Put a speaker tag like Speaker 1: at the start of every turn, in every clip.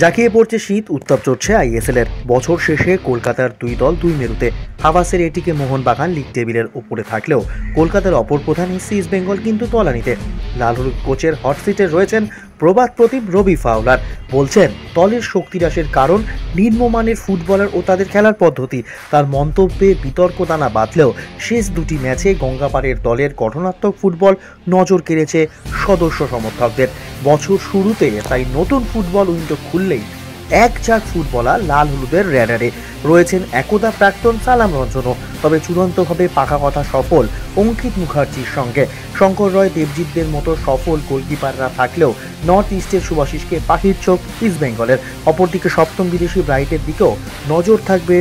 Speaker 1: জাঁকিয়ে পড়ছে শীত, উত্তাপ চড়ছে আইএসএল এর। বছর শেষে কলকাতার দুই দল দুই মেরুতে। হাভাসের এটিকে মোহনবাগান লিগ টেবিলের উপরে থাকলেও কলকাতার অপর প্রধান এসসি ইস্ট বেঙ্গল কিন্তু তলানিতে। লাল হলুদ কোচের হট সিটে রয়েছেন প্রবাদ প্রতিম রবি ফাউলার। বলছেন দলের শক্তিহ্রাসের কারণ নিম্নমানের ফুটবলার ও তাদের খেলার পদ্ধতি। তার মন্তব্যে বিতর্ক দানা বাঁধলেও শেষ দুটি ম্যাচে গঙ্গাপাড়ের দলের গঠনাত্মক ফুটবল নজর কেড়েছে সদস্য সমর্থকদের। বছর শুরুতে তাই নতুন ফুটবল উইন্ডো খুললেই এক ঝাঁক ফুটবলার লাল হলুদের র্যাডারে রয়েছেন একদা প্রাক্তন সালাম রঞ্জনও। তবে চূড়ান্তভাবে পাকা কথা সফল অঙ্কিত মুখার্জির সঙ্গে শঙ্কর রয়, দেবজিৎদের মতো সফল গোলকিপাররা থাকলেও নর্থ ইস্টের শুভাশিসকে পাখির চোখ ইস্ট বেঙ্গলের। অপরদিকে সপ্তম বিদেশি ব্রাইটের দিকেও নজর থাকবে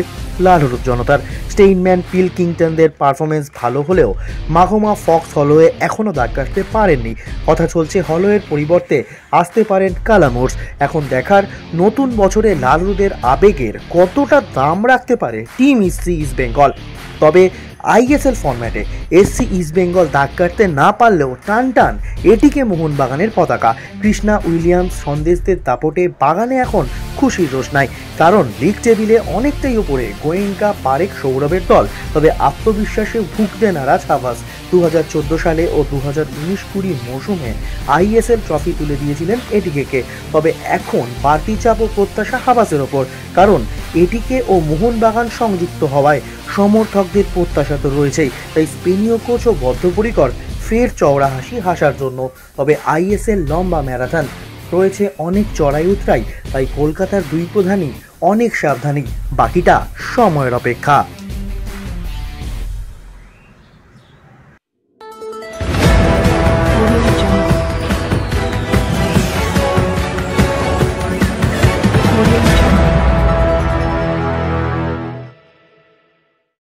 Speaker 1: লাল হলুদ জনতার। স্টেইনম্যান, পিলকিংটনদের পারফরমেন্স ভালো হলেও মাঘমা ফক্স হলোয়ে এখনও দাগ কাটতে পারেননি। কথা চলছে হলোয়ের পরিবর্তে আসতে পারেন কালামোর্স। এখন দেখার নতুন বছরে লাল হলুদের আবেগের কতটা দাম রাখতে পারে টিম এসসি ইস্ট বেঙ্গল। তবে আইএসএল ফরম্যাটে এসসি ইস্ট বেঙ্গল দাগ কাটতে না পারলেও টান টান এটিকে মোহনবাগানের পতাকা। কৃষ্ণা উইলিয়ামস, সন্দেশদের দাপটে বাগানে এখন খুশির রোষ নাই, কারণ লিগ টেবিলে অনেকটাই উপরে গোয়েঙ্কা, পারেখ, সৌরভের দল। তবে আত্মবিশ্বাসে ভুগতে নারাজ হাভাস। 2014 সালে ও 2019-20 মৌসুমে আইএসএল ট্রফি তুলে দিয়েছিলেন এটিকে। তবে এখন বাড়তি চাপ ও প্রত্যাশা হাভাসের ওপর, কারণ এটিকে ও মোহনবাগান সংযুক্ত হওয়ায় সমর্থকদের প্রত্যাশা তো রয়েছেই। তাই স্পেনীয় কোচও বদ্ধপরিকর ফের চওড়া হাসি হাসার জন্য। তবে আইএসএল লম্বা ম্যারাথন, রয়েছে অনেক চড়াই উতরাই। তাই কলকাতার দুই প্রধানই অনেক সাবধানী, বাকিটা সময়ের অপেক্ষা।